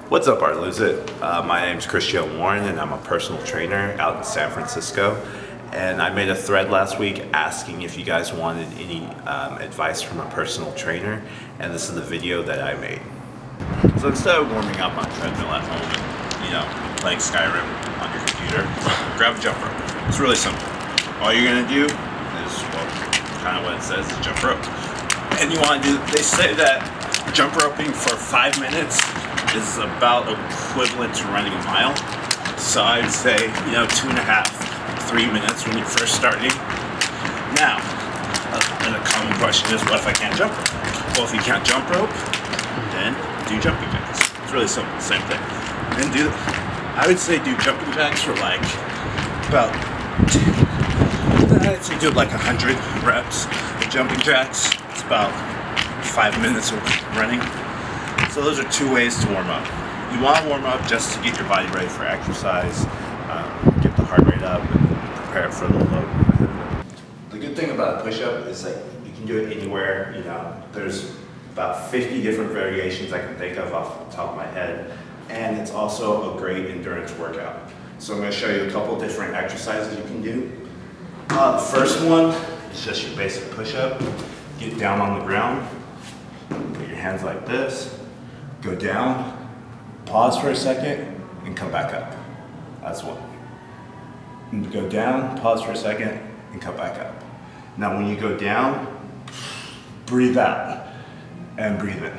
What's up, our loseit? My name's Chrystione and I'm a personal trainer out in San Francisco. And I made a thread last week asking if you guys wanted any advice from a personal trainer, and this is the video that I made. So instead of warming up on treadmill at home and, playing Skyrim on your computer, grab a jump rope. It's really simple. All you're gonna do is, well, kind of what it says, is jump rope. And you want to do, they say that jump roping for 5 minutes is about equivalent to running a mile. So I'd say, 2.5, 3 minutes when you're first starting. Now, and a common question is, what if I can't jump rope? Well, if you can't jump rope, then do jumping jacks. It's really simple, same thing. And I would say do jumping jacks for like about, I'd say do like 100 reps of jumping jacks. It's about 5 minutes of running. So those are 2 ways to warm up. You want to warm up just to get your body ready for exercise, get the heart rate up, and prepare for the load. The good thing about a push-up is that you can do it anywhere. There's about 50 different variations I can think of off the top of my head, and it's also a great endurance workout. So I'm going to show you a couple different exercises you can do. The first one is just your basic push-up. Get down on the ground, put your hands like this, go down, pause for a second, and come back up. That's one. And go down, pause for a second, and come back up. Now when you go down, breathe out and breathe in.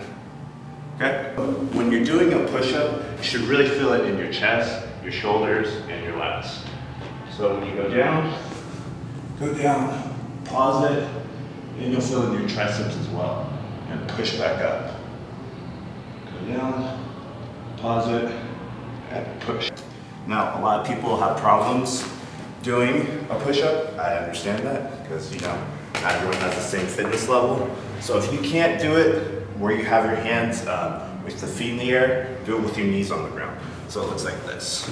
Okay? When you're doing a push-up, you should really feel it in your chest, your shoulders, and your lats. So when you go down, pause it, and you'll feel it in your triceps as well. And push back up. Go down, pause it, and push. Now, a lot of people have problems doing a push-up. I understand that, because not everyone has the same fitness level. So if you can't do it where you have your hands with the feet in the air, do it with your knees on the ground. So it looks like this.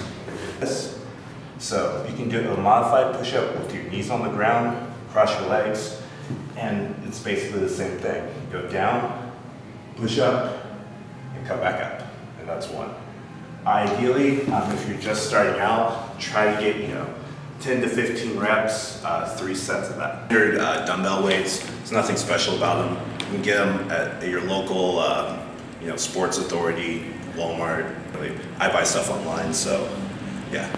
So you can do a modified push-up with your knees on the ground, cross your legs, and it's basically the same thing. Go down, push up, and come back up, and that's one. Ideally, if you're just starting out, try to get 10 to 15 reps, 3 sets of that. They're dumbbell weights. There's nothing special about them. You can get them at your local, sports authority, Walmart. I buy stuff online, so yeah.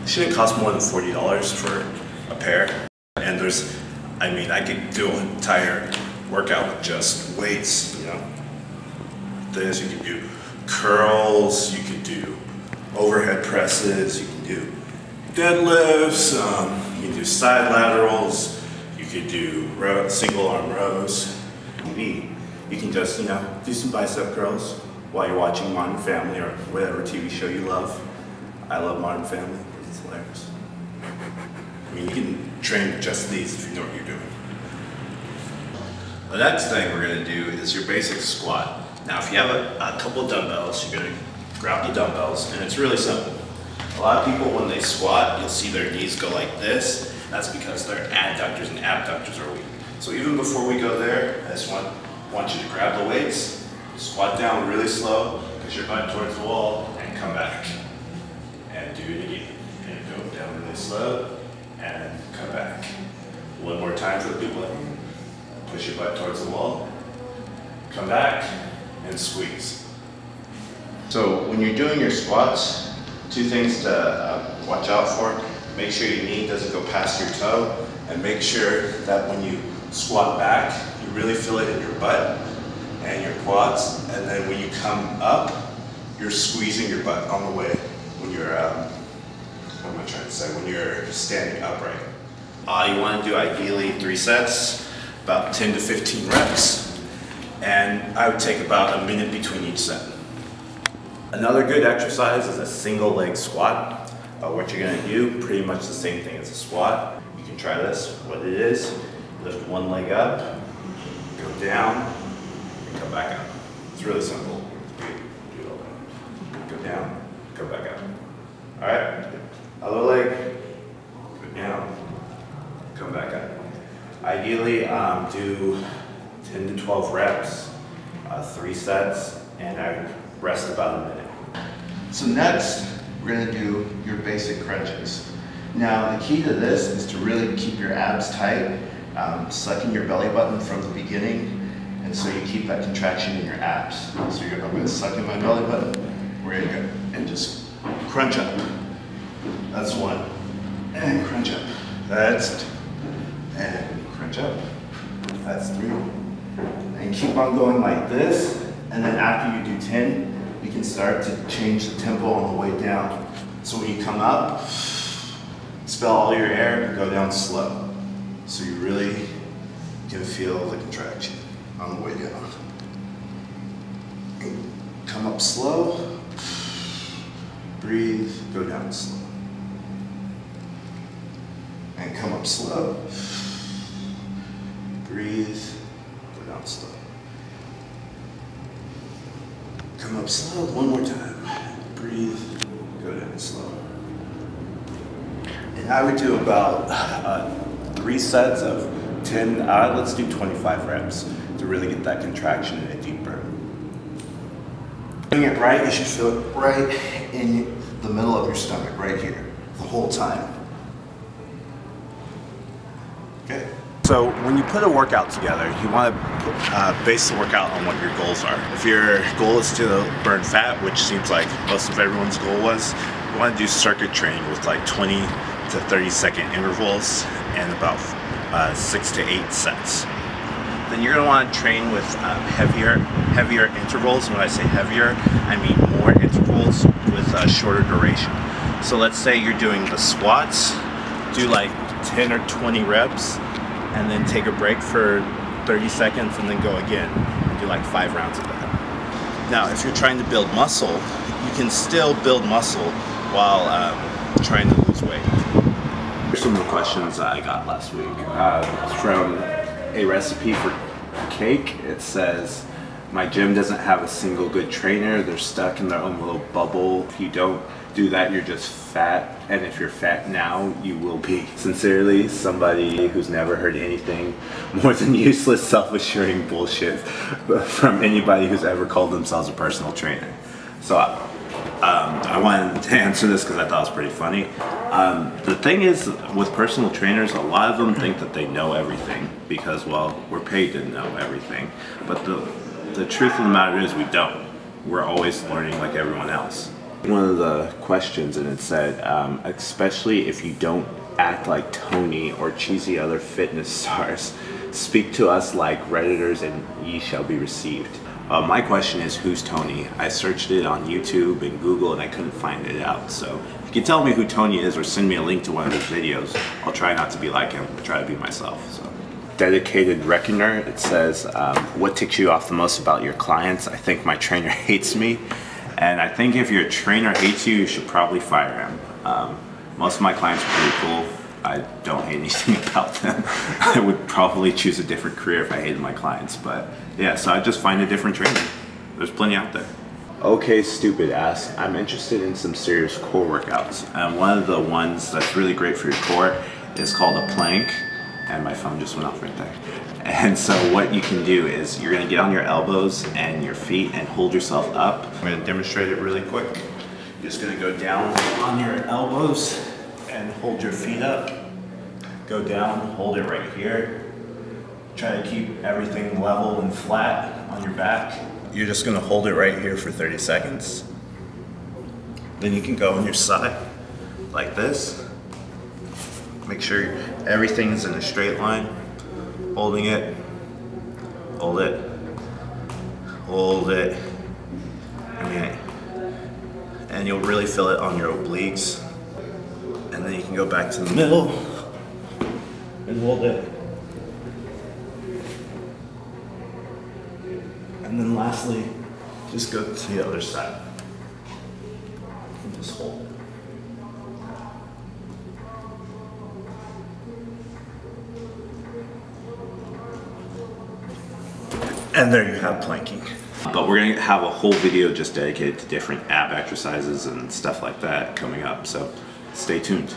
Shouldn't cost more than $40 for a pair. And I could do an entire workout with just weights, This, you could do curls, you could do overhead presses, you can do deadlifts, you can do side laterals, you could do single arm rows. You can just, do some bicep curls while you're watching Modern Family or whatever TV show you love. I love Modern Family because it's hilarious. You can train just these if you know what you're doing. The next thing we're going to do is your basic squat. Now if you have a couple dumbbells, you're going to grab the dumbbells, and it's really simple. A lot of people, when they squat, you'll see their knees go like this. That's because their adductors and abductors are weak. So even before we go there, I just want you to grab the weights, squat down really slow, push your butt towards the wall, and come back. And do it again. And go down really slow, and come back. One more time for the people. Push your butt towards the wall, come back, and squeeze. So when you're doing your squats, 2 things to watch out for. Make sure your knee doesn't go past your toe, and make sure that when you squat back, you really feel it in your butt and your quads, and then when you come up, you're squeezing your butt on the way when you're, what am I trying to say, when you're standing upright. You want to do ideally 3 sets, about 10 to 15 reps, and I would take about a minute between each set. Another good exercise is a single leg squat. What you're going to do, pretty much the same thing as a squat. You can try this. What it is, lift one leg up, go down, and come back up. It's really simple. Do it all day. Go down, come back up. All right, other leg, go down, come back up. Ideally, do 10 to 12 reps, 3 sets, and I Rest about a minute. So next, we're gonna do your basic crunches. Now, the key to this is to really keep your abs tight, sucking your belly button from the beginning, and so you keep that contraction in your abs. So I'm gonna suck in my belly button, we're gonna go, and just crunch up. That's one, and crunch up. That's two, and crunch up. That's three, and keep on going like this, and then after you do 10, you can start to change the tempo on the way down. So when you come up, expel all your air and go down slow. So you really can feel the contraction on the way down. Come up slow, breathe, go down slow. And come up slow, breathe, go down slow. Come up slow, one more time. Breathe, go down slow. And I would do about 3 sets of 10, let's do 25 reps to really get that contraction in a deep burn. Doing it right, you should feel it right in the middle of your stomach, right here, the whole time. Okay. So when you put a workout together, you want to base the workout on what your goals are. If your goal is to burn fat, which seems like most of everyone's goal was, you want to do circuit training with like 20 to 30-second intervals and about 6 to 8 sets. Then you're going to want to train with heavier intervals. And when I say heavier, I mean more intervals with a shorter duration. So let's say you're doing the squats, do like 10 or 20 reps, and then take a break for 30 seconds and then go again and do like 5 rounds of that. Now, if you're trying to build muscle, you can still build muscle while trying to lose weight. Here's some of the questions I got last week. From a recipe for cake, it says, my gym doesn't have a single good trainer. They're stuck in their own little bubble. If you don't do that, you're just fat, and if you're fat now, you will be. Sincerely, somebody who's never heard anything more than useless, self-assuring bullshit from anybody who's ever called themselves a personal trainer. So I wanted to answer this because I thought it was pretty funny. The thing is, with personal trainers, a lot of them think that they know everything because, well, we're paid to know everything. But the truth of the matter is we don't. We're always learning like everyone else. One of the questions, and it said, especially if you don't act like Tony or cheesy other fitness stars, speak to us like Redditors and ye shall be received. My question is, who's Tony? I searched it on YouTube and Google and I couldn't find it out. So if you can tell me who Tony is or send me a link to one of his videos, I'll try not to be like him, I'll try to be myself. So. Dedicated Reckoner, it says, what ticks you off the most about your clients? I think my trainer hates me. And I think if your trainer hates you, you should probably fire him. Most of my clients are pretty cool. I don't hate anything about them. I would probably choose a different career if I hated my clients. But yeah, so I just find a different trainer. There's plenty out there. Okay, stupid ass. I'm interested in some serious core workouts. And one of the ones that's really great for your core is called a plank. And my phone just went off right there. And so what you can do is you're gonna get on your elbows and your feet and hold yourself up. I'm gonna demonstrate it really quick. You're just gonna go down on your elbows and hold your feet up. Go down, hold it right here. Try to keep everything level and flat on your back. You're just gonna hold it right here for 30 seconds. Then you can go on your side like this. Make sure everything's in a straight line. Holding it, hold it, hold it, and you'll really feel it on your obliques. And then you can go back to the middle and hold it. And then lastly, just go to the other side and just hold it. And there you have planking. But we're gonna have a whole video just dedicated to different ab exercises and stuff like that coming up, so stay tuned.